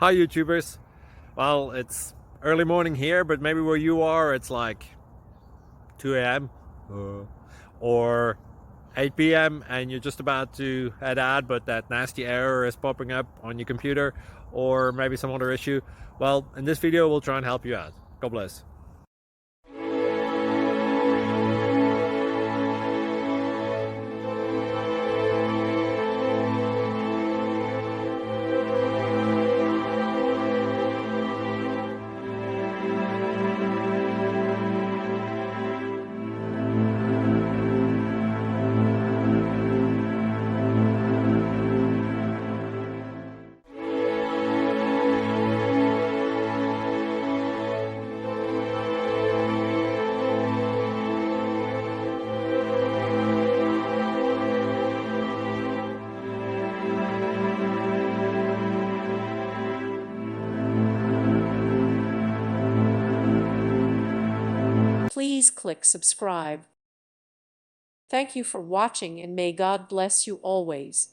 Hi YouTubers. Well, it's early morning here, but maybe where you are it's like 2 a.m. or 8 p.m. and you're just about to head out, but that nasty error is popping up on your computer, or maybe some other issue. Well, in this video we'll try and help you out. God bless. Please click subscribe. Thank you for watching and may God bless you always.